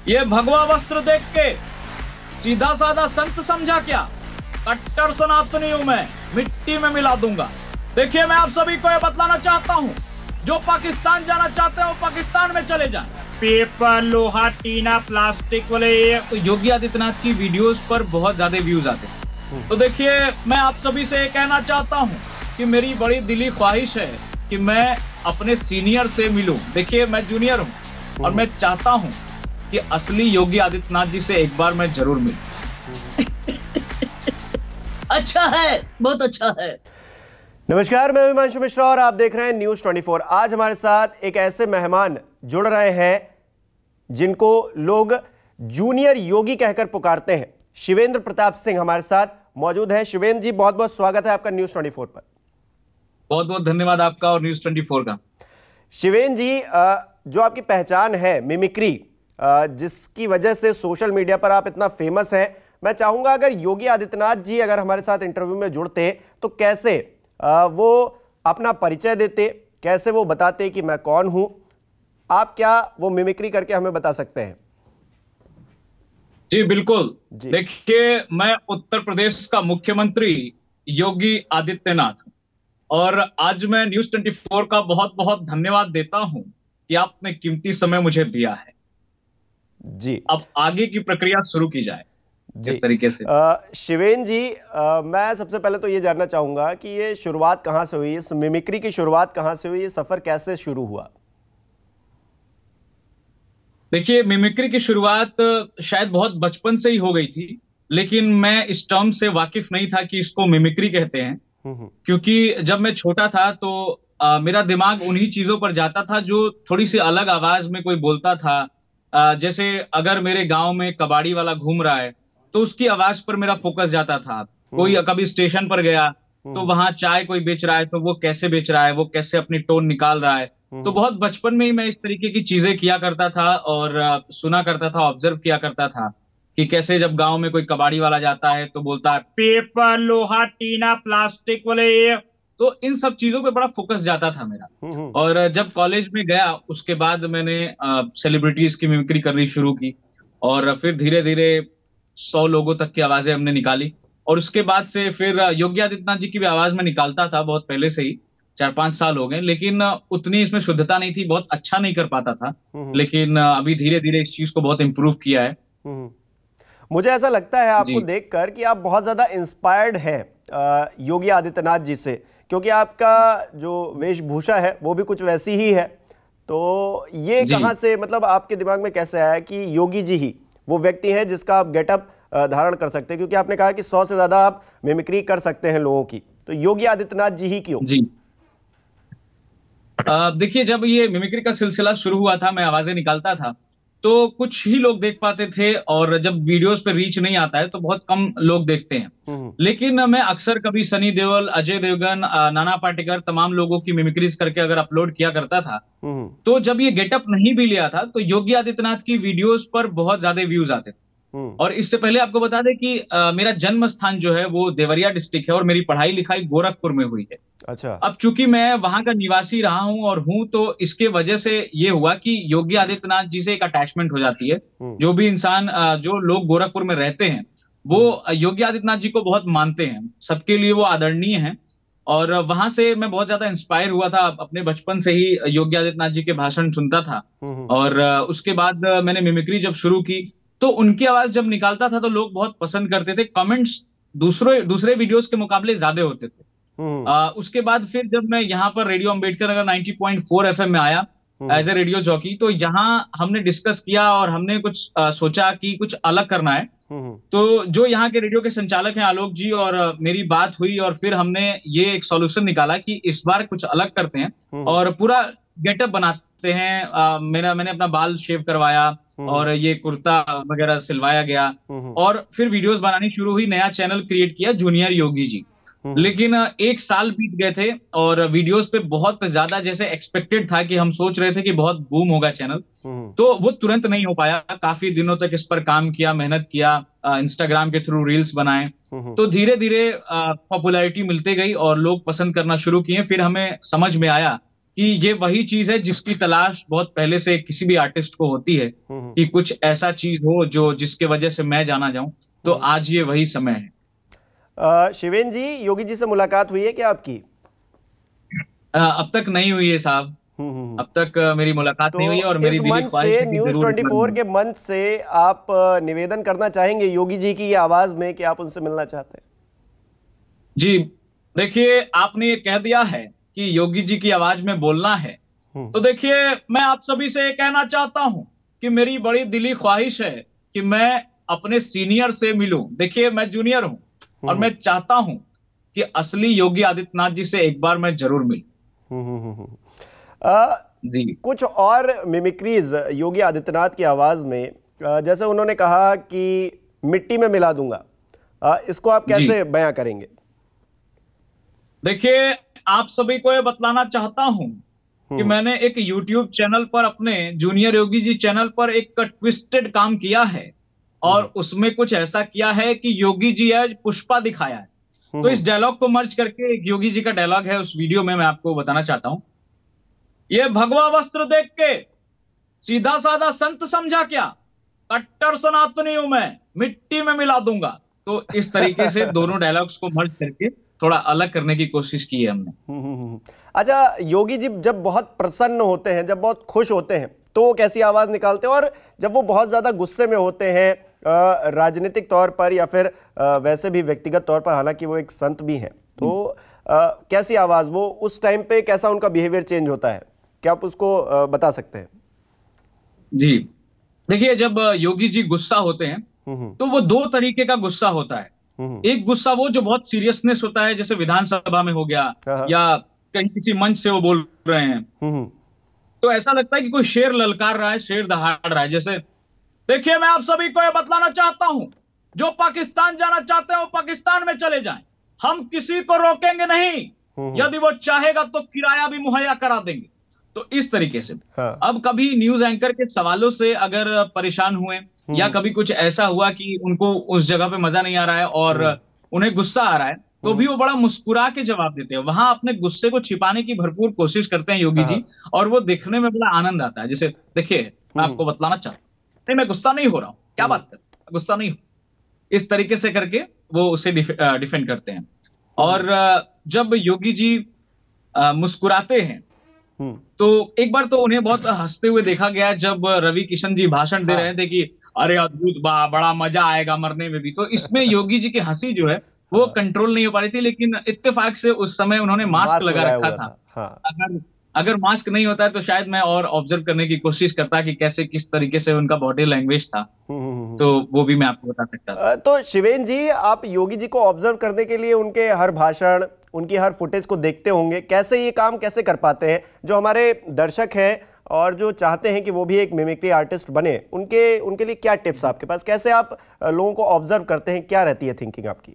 ये भगवा वस्त्र देख के सीधा साधा संत समझा क्या? कट्टर सनातनी हूं मैं, मिट्टी में मिला दूंगा। देखिए, मैं आप सभी को यह बतलाना चाहता हूं, जो पाकिस्तान जाना चाहते हैं वो पाकिस्तान में चले जाएं। पेपर, लोहा, टीना, प्लास्टिक वाले योगी आदित्यनाथ की वीडियोस पर बहुत ज्यादा व्यूज आते हैं। तो देखिए, मैं आप सभी से कहना चाहता हूं कि मेरी बड़ी दिली ख्वाहिश है कि मैं अपने सीनियर से मिलूं। देखिए, मैं जूनियर हूं और मैं चाहता हूं कि असली योगी आदित्यनाथ जी से एक बार मैं जरूर मिलूं। अच्छा है, बहुत अच्छा है। नमस्कार, मैं हिमांशु मिश्रा और आप देख रहे हैं न्यूज़ 24। आज हमारे साथ एक ऐसे मेहमान जुड़ रहे हैं जिनको लोग जूनियर योगी कहकर पुकारते हैं। शिवेंद्र प्रताप सिंह हमारे साथ मौजूद हैं। शिवेंद्र जी, बहुत बहुत स्वागत है आपका न्यूज़ 24 पर। बहुत बहुत धन्यवाद आपका और न्यूज़ 24 का। शिवेंद्र जी, जो आपकी पहचान है मिमिक्री, जिसकी वजह से सोशल मीडिया पर आप इतना फेमस हैं, मैं चाहूंगा अगर योगी आदित्यनाथ जी अगर हमारे साथ इंटरव्यू में जुड़ते तो कैसे वो अपना परिचय देते, कैसे वो बताते कि मैं कौन हूं। आप क्या वो मिमिक्री करके हमें बता सकते हैं? जी बिल्कुल। देखिए, मैं उत्तर प्रदेश का मुख्यमंत्री योगी आदित्यनाथ हूं और आज मैं न्यूज़ 24 का बहुत बहुत धन्यवाद देता हूं कि आपने कीमती समय मुझे दिया है। जी, अब आगे की प्रक्रिया शुरू की जाए इस तरीके से। शिवेंद्र जी, मैं सबसे पहले तो ये जानना चाहूंगा कि ये शुरुआत कहां से हुई, इस मिमिक्री की शुरुआत कहां से हुई, ये सफर कैसे शुरू हुआ? देखिए, मिमिक्री की शुरुआत शायद बहुत बचपन से ही हो गई थी, लेकिन मैं इस टर्म से वाकिफ नहीं था कि इसको मिमिक्री कहते हैं। क्योंकि जब मैं छोटा था तो मेरा दिमाग उन्हीं चीजों पर जाता था जो थोड़ी सी अलग आवाज में कोई बोलता था। जैसे अगर मेरे गांव में कबाड़ी वाला घूम रहा है तो उसकी आवाज पर मेरा फोकस जाता था। कोई कभी स्टेशन पर गया तो वहां चाय कोई बेच रहा है तो वो कैसे बेच रहा है, वो कैसे अपनी टोन निकाल रहा है। तो बहुत बचपन में ही मैं इस तरीके की चीजें किया करता था और सुना करता था, ऑब्जर्व किया करता था कि कैसे जब गांव में कोई कबाड़ी वाला जाता है तो बोलता है पेपर, लोहा, टीना, प्लास्टिक वाले। तो इन सब चीजों पे बड़ा फोकस जाता था मेरा। और जब कॉलेज में गया उसके बाद मैंने सेलिब्रिटीज की मिमिक्री करनी शुरू की और फिर धीरे धीरे 100 लोगों तक की आवाजें हमने निकाली। और उसके बाद से फिर योगी आदित्यनाथ जी की भी आवाज में निकालता था बहुत पहले से ही, 4-5 साल हो गए, लेकिन उतनी इसमें शुद्धता नहीं थी, बहुत अच्छा नहीं कर पाता था। लेकिन अभी धीरे धीरे इस चीज को बहुत इंप्रूव किया है। मुझे ऐसा लगता है आपको देखकर कि आप बहुत ज्यादा इंस्पायर्ड हैं योगी आदित्यनाथ जी से, क्योंकि आपका जो वेशभूषा है वो भी कुछ वैसी ही है। तो ये कहां से, मतलब आपके दिमाग में कैसे आया कि योगी जी ही वो व्यक्ति है जिसका आप गेटअप धारण कर सकते हैं? क्योंकि आपने कहा कि 100 से ज्यादा आप मिमिक्री कर सकते हैं लोगों की, तो योगी आदित्यनाथ जी ही क्यों? जी, देखिए, जब ये मिमिक्री का सिलसिला शुरू हुआ था, मैं आवाजें निकालता था तो कुछ ही लोग देख पाते थे और जब वीडियोस पे रीच नहीं आता है तो बहुत कम लोग देखते हैं। लेकिन मैं अक्सर कभी सनी देओल, अजय देवगन, नाना पाटेकर, तमाम लोगों की मिमिक्रीज करके अगर अपलोड किया करता था तो जब ये गेटअप नहीं भी लिया था तो योगी आदित्यनाथ की वीडियोस पर बहुत ज्यादा व्यूज आते थे। और इससे पहले आपको बता दें कि मेरा जन्म स्थान जो है वो देवरिया डिस्ट्रिक्ट है और मेरी पढ़ाई लिखाई गोरखपुर में हुई है। अच्छा। अब चूंकि मैं वहां का निवासी रहा हूं और हूं तो इसके वजह से ये हुआ कि योगी आदित्यनाथ जी से एक अटैचमेंट हो जाती है। जो भी इंसान, जो लोग गोरखपुर में रहते हैं वो योगी आदित्यनाथ जी को बहुत मानते हैं, सबके लिए वो आदरणीय हैं। और वहां से मैं बहुत ज्यादा इंस्पायर हुआ था, अपने बचपन से ही योगी आदित्यनाथ जी के भाषण सुनता था। और उसके बाद मैंने मिमिक्री जब शुरू की तो उनकी आवाज जब निकालता था तो लोग बहुत पसंद करते थे। कमेंट्स दूसरे वीडियोस के मुकाबले ज्यादा होते थे। उसके बाद फिर जब मैं यहाँ पर रेडियो अंबेडकर नगर 90.4 FM में आया एज ए रेडियो जॉकी, तो यहाँ हमने डिस्कस किया और हमने कुछ सोचा कि कुछ अलग करना है। तो जो यहाँ के रेडियो के संचालक हैं आलोक जी, और मेरी बात हुई और फिर हमने ये एक सॉल्यूशन निकाला कि इस बार कुछ अलग करते हैं और पूरा गेटअप बनाते हैं। मैंने अपना बाल शेव करवाया और ये कुर्ता वगैरह सिलवाया गया और फिर वीडियोस बनानी शुरू हुई। नया चैनल क्रिएट किया, जूनियर योगी जी। लेकिन 1 साल बीत गए थे और वीडियोस पे बहुत ज्यादा, जैसे एक्सपेक्टेड था कि हम सोच रहे थे कि बहुत बूम होगा चैनल, तो वो तुरंत नहीं हो पाया। काफी दिनों तक इस पर काम किया, मेहनत किया, इंस्टाग्राम के थ्रू रील्स बनाए। तो धीरे धीरे पॉपुलैरिटी मिलते गई और लोग पसंद करना शुरू किए। फिर हमें समझ में आया कि ये वही चीज है जिसकी तलाश बहुत पहले से किसी भी आर्टिस्ट को होती है, कि कुछ ऐसा चीज हो जो जिसके वजह से मैं जाना जाऊं। तो आज ये वही समय है। शिवेन जी, योगी जी से मुलाकात हुई है क्या आपकी? अब तक नहीं हुई है साहब, अब तक मेरी मुलाकात नहीं हुई है, और मेरी दिली ख्वाहिश है कि न्यूज़ जरूर 24 के मंच से आप निवेदन करना चाहेंगे योगी जी की आवाज में कि आप उनसे मिलना चाहते हैं? जी देखिए, आपने ये कह दिया है कि योगी जी की आवाज में बोलना है, तो देखिए मैं आप सभी से कहना चाहता हूं कि मेरी बड़ी दिली ख्वाहिश है कि मैं अपने सीनियर से मिलूं। देखिए मैं जूनियर हूं और मैं चाहता हूं कि असली योगी आदित्यनाथ जी से एक बार मैं जरूर मिलूं। जी, कुछ और मिमिक्रीज योगी आदित्यनाथ की आवाज में, जैसे उन्होंने कहा कि मिट्टी में मिला दूंगा, इसको आप कैसे बयां करेंगे? देखिए आप सभी को ये बतलाना चाहता हूं कि मैंने एक YouTube चैनल पर, अपने जूनियर योगी जी चैनल पर एक ट्विस्टेड काम किया है, और उसमें कुछ ऐसा किया है कि योगी जी आज पुष्पा दिखाया है। तो इस डायलॉग को मर्ज करके एक योगी जी का डायलॉग है उस वीडियो में, मैं आपको बताना चाहता हूं। ये भगवा वस्त्र देख के सीधा साधा संत समझा क्या? कट्टर सनातनी हूं मैं, मिट्टी में मिला दूंगा। तो इस तरीके से दोनों डायलॉग्स को मर्ज करके थोड़ा अलग करने की कोशिश की है हमने। अच्छा, योगी जी जब बहुत प्रसन्न होते हैं, जब बहुत खुश होते हैं, तो वो कैसी आवाज निकालते हैं? और जब वो बहुत ज्यादा गुस्से में होते हैं, राजनीतिक तौर पर या फिर वैसे भी व्यक्तिगत तौर पर, हालांकि वो एक संत भी हैं, तो कैसी आवाज, वो उस टाइम पे कैसा उनका बिहेवियर चेंज होता है, क्या आप उसको बता सकते हैं? जी देखिए, जब योगी जी गुस्सा होते हैं तो वो दो तरीके का गुस्सा होता है। एक गुस्सा वो जो बहुत सीरियसनेस होता है, जैसे विधानसभा में हो गया या कहीं किसी मंच से वो बोल रहे हैं, तो ऐसा लगता है कि कोई शेर ललकार रहा है, शेर दहाड़ रहा है। जैसे देखिए, मैं आप सभी को यह बतलाना चाहता हूं, जो पाकिस्तान जाना चाहते हैं वो पाकिस्तान में चले जाएं, हम किसी को रोकेंगे नहीं, यदि वो चाहेगा तो किराया भी मुहैया करा देंगे। तो इस तरीके से अब कभी न्यूज एंकर के सवालों से अगर परेशान हुए, या कभी कुछ ऐसा हुआ कि उनको उस जगह पे मजा नहीं आ रहा है और उन्हें गुस्सा आ रहा है, तो भी वो बड़ा मुस्कुरा के जवाब देते हैं। वहां अपने गुस्से को छिपाने की भरपूर कोशिश करते हैं योगी जी, और वो देखने में बड़ा आनंद आता है। जैसे देखिए, मैं आपको बतलाना चाहता हूँ, नहीं मैं गुस्सा नहीं हो रहा हूँ, क्या बात कर, गुस्सा नहीं हो, इस तरीके से करके वो उसे डिफेंड करते हैं। और जब योगी जी मुस्कुराते हैं, तो एक बार तो उन्हें बहुत हंसते हुए देखा गया जब रवि किशन जी भाषण दे रहे थे कि अरे अद्भुत, बड़ा मजा आएगा मरने में भी। तो इसमें योगी जी की हंसी जो है वो कंट्रोल नहीं हो पा रही थी, लेकिन इत्तेफाक से उस समय उन्होंने मास्क लगा रखा था। अगर मास्क नहीं होता है तो शायद मैं और ऑब्जर्व करने की कोशिश करता कि कैसे, किस तरीके से उनका बॉडी लैंग्वेज था, तो वो भी मैं आपको बता सकता था। तो शिवेन जी, आप योगी जी को ऑब्जर्व करने के लिए उनके हर भाषण, उनकी हर फुटेज को देखते होंगे, कैसे ये काम कैसे कर पाते हैं? जो हमारे दर्शक हैं और जो चाहते हैं कि वो भी एक मिमिक्री आर्टिस्ट बने, उनके लिए क्या टिप्स आपके पास? कैसे आप लोगों को ऑब्जर्व करते हैं? क्या रहती है थिंकिंग आपकी?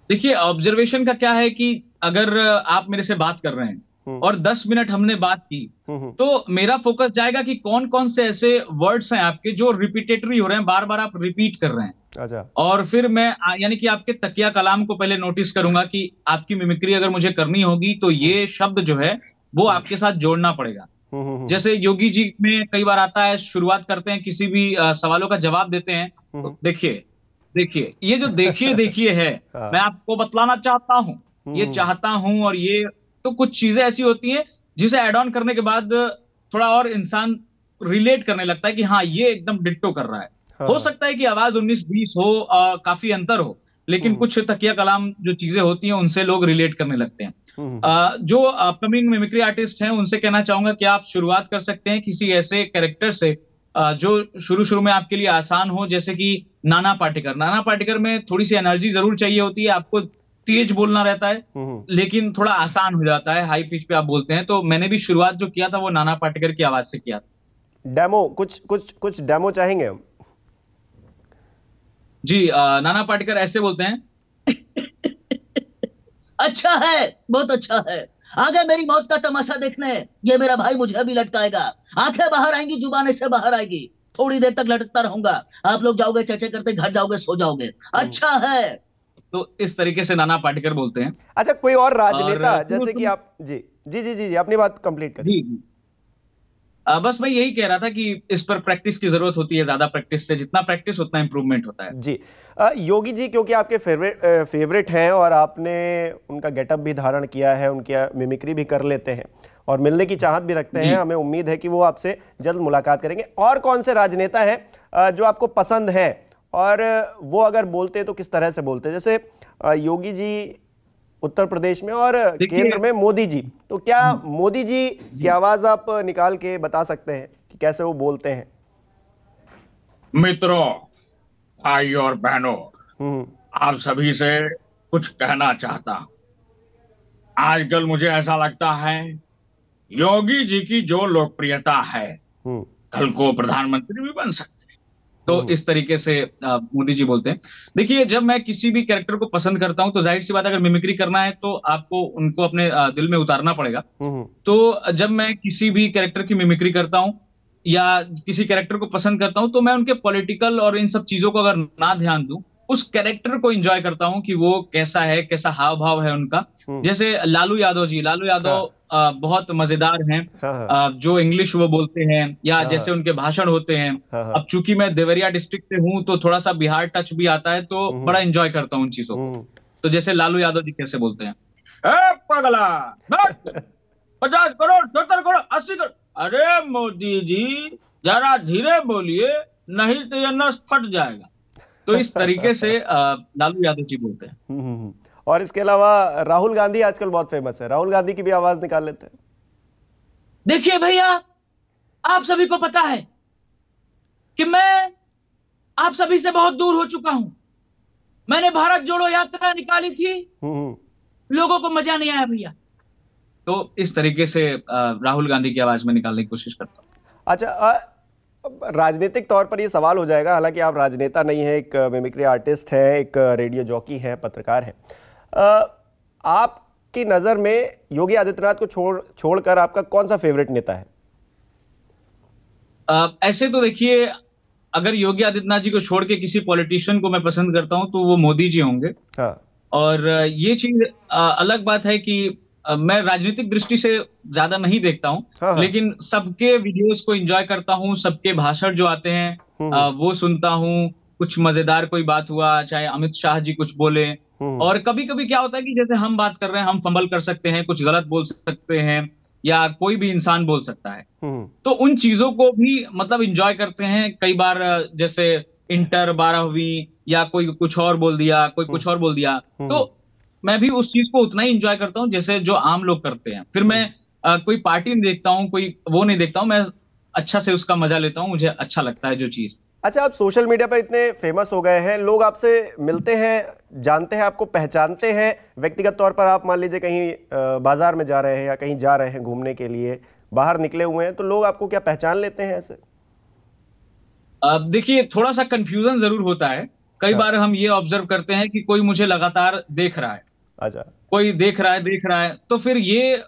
देखिए, ऑब्जर्वेशन का क्या है कि अगर आप मेरे से बात कर रहे हैं और 10 मिनट हमने बात की, तो मेरा फोकस जाएगा कि कौन कौन से ऐसे वर्ड्स हैं आपके जो रिपीटेटरी हो रहे हैं, बार बार आप रिपीट कर रहे हैं। अच्छा। और फिर मैं यानी कि आपके तकिया कलाम को पहले नोटिस करूंगा कि आपकी मिमिक्री अगर मुझे करनी होगी तो ये शब्द जो है वो आपके साथ जोड़ना पड़ेगा। जैसे योगी जी में कई बार आता है, शुरुआत करते हैं किसी भी सवालों का जवाब देते हैं, तो देखिए ये जो देखिए है, मैं आपको बतलाना चाहता हूं, ये चाहता हूं, और ये तो कुछ चीजें ऐसी होती हैं जिसे ऐड ऑन करने के बाद थोड़ा और इंसान रिलेट करने लगता है कि हाँ ये एकदम डिट्टो कर रहा है। हो सकता है कि आवाज 19-20 हो, काफी अंतर हो, लेकिन कुछ तकिया कलाम जो चीजें होती हैं उनसे लोग रिलेट करने लगते हैं। जो अपकमिंग मिमिक्री आर्टिस्ट हैं उनसे कहना चाहूंगा कि आप शुरुआत कर सकते हैं किसी ऐसे कैरेक्टर से जो शुरू में आपके लिए आसान हो, जैसे कि नाना पाटेकर में थोड़ी सी एनर्जी जरूर चाहिए होती है, आपको तेज बोलना रहता है, लेकिन थोड़ा आसान हो जाता है, हाई पिच पे आप बोलते हैं। तो मैंने भी शुरुआत जो किया था वो नाना पाटेकर की आवाज से किया था। डेमो कुछ डेमो चाहेंगे हम? जी, नाना पाटेकर ऐसे बोलते हैं। अच्छा है, बहुत अच्छा है, आगे मेरी मौत का तमाशा देखने, ये मेरा भाई मुझे अभी लटकाएगा, आंखें बाहर आएंगी, जुबान से बाहर आएगी, थोड़ी देर तक लटकता रहूंगा, आप लोग जाओगे चर्चा करते, घर जाओगे, सो जाओगे। अच्छा है। तो इस तरीके से नाना पाटेकर बोलते हैं। अच्छा, कोई और राजनेता जैसे कि आप जी जी जी जी जी, अपनी बात कंप्लीट करिए। जी। बस मैं यही कह रहा था कि इस पर प्रैक्टिस की जरूरत होती है, ज्यादा प्रैक्टिस से, जितना प्रैक्टिस उतना इंप्रूवमेंट होता है। जी। योगी जी क्योंकि आपके फेवरेट हैं और आपने उनका गेटअप भी धारण किया है, उनकी मिमिक्री भी कर लेते हैं और मिलने की चाहत भी रखते हैं, हमें उम्मीद है कि वो आपसे जल्द मुलाकात करेंगे। और कौन से राजनेता हैं जो आपको पसंद है और वो अगर बोलते तो किस तरह से बोलते? जैसे योगी जी उत्तर प्रदेश में और केंद्र में मोदी जी, तो क्या मोदी जी की आवाज आप निकाल के बता सकते हैं कि कैसे वो बोलते हैं? मित्रों, भाइयों और बहनों, आप सभी से कुछ कहना चाहता हूं। आजकल मुझे ऐसा लगता है योगी जी की जो लोकप्रियता है, कल को प्रधानमंत्री भी बन सकते हैं। तो इस तरीके से मोदी जी बोलते हैं। देखिए, जब मैं किसी भी कैरेक्टर को पसंद करता हूं तो जाहिर सी बात है, अगर मिमिक्री करना है तो आपको उनको अपने दिल में उतारना पड़ेगा। तो जब मैं किसी भी कैरेक्टर की मिमिक्री करता हूं या किसी कैरेक्टर को पसंद करता हूं तो मैं उनके पॉलिटिकल और इन सब चीजों को अगर ना ध्यान दूं, उस कैरेक्टर को एंजॉय करता हूं कि वो कैसा है, कैसा हाव भाव है उनका। जैसे लालू यादव जी, लालू यादव बहुत मजेदार हैं। जो इंग्लिश वो बोलते हैं या जैसे उनके भाषण होते हैं। अब चूंकि मैं देवरिया डिस्ट्रिक्ट से हूं तो थोड़ा सा बिहार टच भी आता है, तो बड़ा एंजॉय करता हूं उन चीजों को। तो जैसे लालू यादव जी कैसे बोलते हैं, ए पगला 50 करोड़ 70 करोड़ 80 करोड़, अरे मोदी जी जरा धीरे बोलिए, नहीं तो ये नस फट जाएगा। तो इस तरीके से लालू यादव जी बोलते हैं। और इसके अलावा राहुल गांधी आजकल बहुत फेमस है, राहुल गांधी की भी आवाज निकाल लेते हैं। देखिए भैया, आप सभी को पता है कि मैं आप सभी से बहुत दूर हो चुका हूं। मैंने भारत जोड़ो यात्रा निकाली थी, लोगों को मजा नहीं आया भैया। तो इस तरीके से राहुल गांधी की आवाज में निकालने की कोशिश करता हूं। अच्छा, राजनीतिक तौर पर ये सवाल हो जाएगा, हालांकि आप राजनेता नहीं है, एक मिमिक्री आर्टिस्ट है, एक रेडियो जॉकी है, पत्रकार है। आपकी नजर में योगी आदित्यनाथ को छोड़कर आपका कौन सा फेवरेट नेता है? ऐसे तो देखिए, अगर योगी आदित्यनाथ जी को छोड़ के किसी पॉलिटिशियन को मैं पसंद करता हूं तो वो मोदी जी होंगे। हाँ। और ये चीज अलग बात है कि मैं राजनीतिक दृष्टि से ज्यादा नहीं देखता हूं। हाँ। लेकिन सबके वीडियोस को एंजॉय करता हूं, सबके भाषण जो आते हैं वो सुनता हूं। कुछ मजेदार कोई बात हुआ, चाहे अमित शाह जी कुछ बोले, और कभी कभी क्या होता है कि जैसे हम बात कर रहे हैं, हम फंबल कर सकते हैं, कुछ गलत बोल सकते हैं, या कोई भी इंसान बोल सकता है। तो उन चीजों को भी मतलब एंजॉय करते हैं। कई बार जैसे इंटर 12वीं या कोई कुछ और बोल दिया, कोई कुछ और बोल दिया, तो मैं भी उस चीज को उतना ही एंजॉय करता हूं जैसे जो आम लोग करते हैं। फिर मैं कोई पार्टी नहीं देखता हूं, कोई वो नहीं देखता हूं, मैं अच्छा से उसका मजा लेता हूं, मुझे अच्छा लगता है जो चीज। अच्छा, आप सोशल मीडिया पर इतने फेमस हो गए हैं, लोग आपसे मिलते हैं, जानते हैं, आपको पहचानते हैं व्यक्तिगत तौर पर। आप मान लीजिए कहीं बाजार में जा रहे हैं या कहीं जा रहे हैं घूमने के लिए, बाहर निकले हुए हैं, तो लोग आपको क्या पहचान लेते हैं ऐसे? देखिए, थोड़ा सा कंफ्यूजन जरूर होता है। कई बार हम ये ऑब्जर्व करते हैं कि कोई मुझे लगातार देख रहा है। अच्छा। कोई देख रहा है, तो फिर ये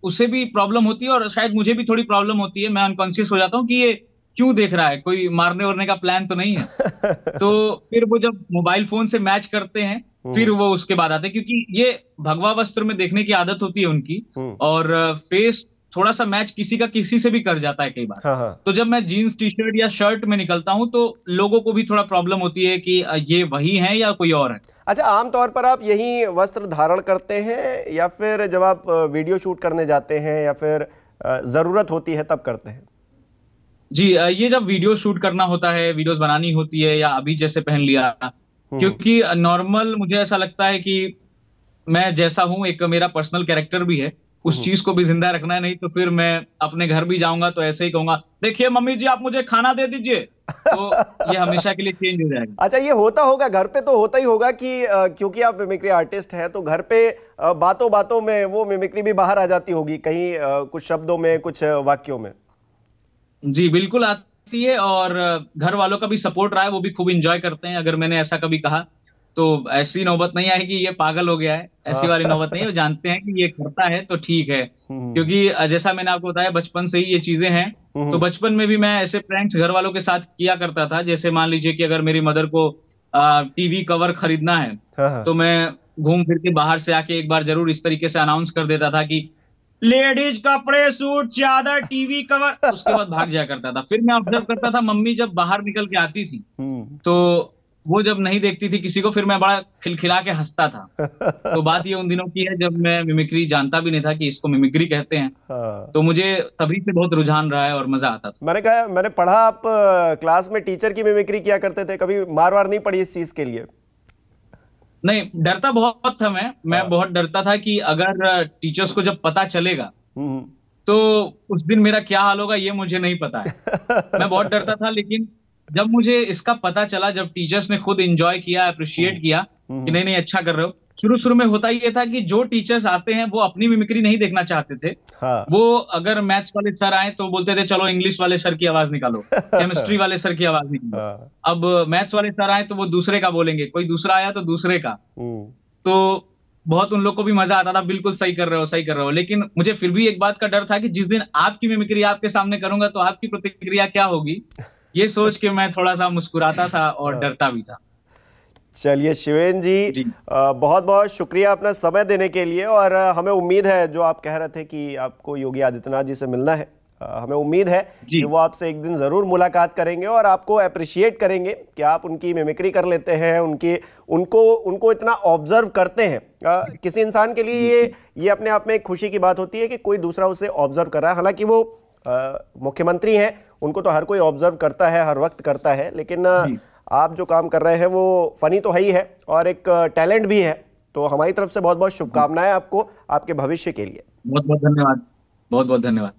उसे भी प्रॉब्लम होती है और शायद मुझे भी थोड़ी प्रॉब्लम होती है। मैं अनकॉन्शियस हो जाता हूँ कि ये क्यों देख रहा है, कोई मारने वारने का प्लान तो नहीं है। तो फिर वो जब मोबाइल फोन से मैच करते हैं, फिर वो उसके बाद आते हैं, क्योंकि ये भगवा वस्त्र में देखने की आदत होती है उनकी, और फेस थोड़ा सा मैच किसी का किसी से भी कर जाता है कई बार। हाँ। तो जब मैं जीन्स टी शर्ट या शर्ट में निकलता हूं तो लोगों को भी थोड़ा प्रॉब्लम होती है कि ये वही है या कोई और है। अच्छा, आमतौर पर आप यही वस्त्र धारण करते हैं या फिर जब आप वीडियो शूट करने जाते हैं या फिर जरूरत होती है तब करते हैं? जी, ये जब वीडियो शूट करना होता है, वीडियोस बनानी होती है, या अभी जैसे पहन लिया, क्योंकि नॉर्मल मुझे ऐसा लगता है कि मैं जैसा हूं, एक मेरा पर्सनल कैरेक्टर भी है, उस चीज को भी जिंदा रखना है। नहीं तो फिर मैं अपने घर भी जाऊंगा तो ऐसे ही कहूंगा, देखिए मम्मी जी आप मुझे खाना दे दीजिए, तो ये हमेशा के लिए चेंज हो जाएगा। अच्छा, ये होता होगा घर पे, तो होता ही होगा कि क्योंकि आप मिमिक्री आर्टिस्ट हैं तो घर पे बातों बातों में वो मिमिक्री भी बाहर आ जाती होगी, कहीं कुछ शब्दों में, कुछ वाक्यों में। जी बिल्कुल आती है, और घर वालों का भी सपोर्ट रहा है, वो भी खूब एंजॉय करते हैं। अगर मैंने ऐसा कभी कहा तो ऐसी नौबत नहीं आएगी ये पागल हो गया है, ऐसी वाली नौबत नहीं है। वो जानते हैं कि ये करता है तो ठीक है, क्योंकि जैसा मैंने आपको बताया बचपन से ही ये चीजें हैं। तो बचपन में भी मैं ऐसे प्रैंक्स घर वालों के साथ किया करता था। जैसे मान लीजिए कि अगर मेरी मदर को टीवी कवर खरीदना है, तो मैं घूम फिर के बाहर से आके एक बार जरूर इस तरीके से अनाउंस कर देता था कि लेडीज कपड़े, सूट, चादर, टीवी कवर, उसके बाद भाग जाया करता था। फिर मैं ऑब्जर्व करता था मम्मी जब बाहर निकल के आती थी तो वो जब नहीं देखती थी किसी को, फिर मैं बड़ा खिलखिला के हंसता था। तो बात ये उन दिनों की है जब मैं मिमिक्री जानता भी नहीं था कि इसको मिमिक्री कहते हैं। तो मुझे तभी से बहुत रुझान रहा है और मजा आता था। मैंने पढ़ा आप क्लास में टीचर की मिमिक्री किया करते थे, कभी मार वार नहीं पड़ी इस चीज के लिए? नहीं, डरता बहुत था मैं बहुत डरता था कि अगर टीचर्स को जब पता चलेगा तो उस दिन मेरा क्या हाल होगा ये मुझे नहीं पता है। मैं बहुत डरता था, लेकिन जब मुझे इसका पता चला, जब टीचर्स ने खुद एंजॉय किया, अप्रिशिएट किया कि नहीं अच्छा कर रहे हो। शुरू में होता ये था कि जो टीचर्स आते हैं वो अपनी मिमिक्री नहीं देखना चाहते थे। हाँ। वो अगर मैथ्स वाले सर आए तो बोलते थे चलो इंग्लिश वाले सर की आवाज निकालो, केमिस्ट्री वाले सर की आवाज निकालो। हाँ। अब मैथ्स वाले सर आए तो वो दूसरे का बोलेंगे, कोई दूसरा आया तो दूसरे का। तो बहुत उन लोग को भी मजा आता था, बिल्कुल सही कर रहे हो। लेकिन मुझे फिर भी एक बात का डर था कि जिस दिन आपकी मिमिक्री आपके सामने करूंगा तो आपकी प्रतिक्रिया क्या होगी, ये सोच के मैं थोड़ा सा मुस्कुराता था और डरता भी था। चलिए शिवेन जी, बहुत बहुत शुक्रिया अपना समय देने के लिए। और हमें उम्मीद है, जो आप कह रहे थे कि आपको योगी आदित्यनाथ जी से मिलना है, हमें उम्मीद है कि वो आपसे एक दिन ज़रूर मुलाकात करेंगे और आपको अप्रिशिएट करेंगे कि आप उनकी मिमिक्री कर लेते हैं, उनको इतना ऑब्जर्व करते हैं। किसी इंसान के लिए ये अपने आप में एक खुशी की बात होती है कि कोई दूसरा उसे ऑब्जर्व कर रहा है। हालांकि वो मुख्यमंत्री हैं, उनको तो हर कोई ऑब्जर्व करता है, हर वक्त करता है, लेकिन आप जो काम कर रहे हैं वो फनी तो है ही है और एक टैलेंट भी है। तो हमारी तरफ से बहुत बहुत शुभकामनाएं आपको, आपके भविष्य के लिए। बहुत बहुत धन्यवाद। बहुत बहुत धन्यवाद।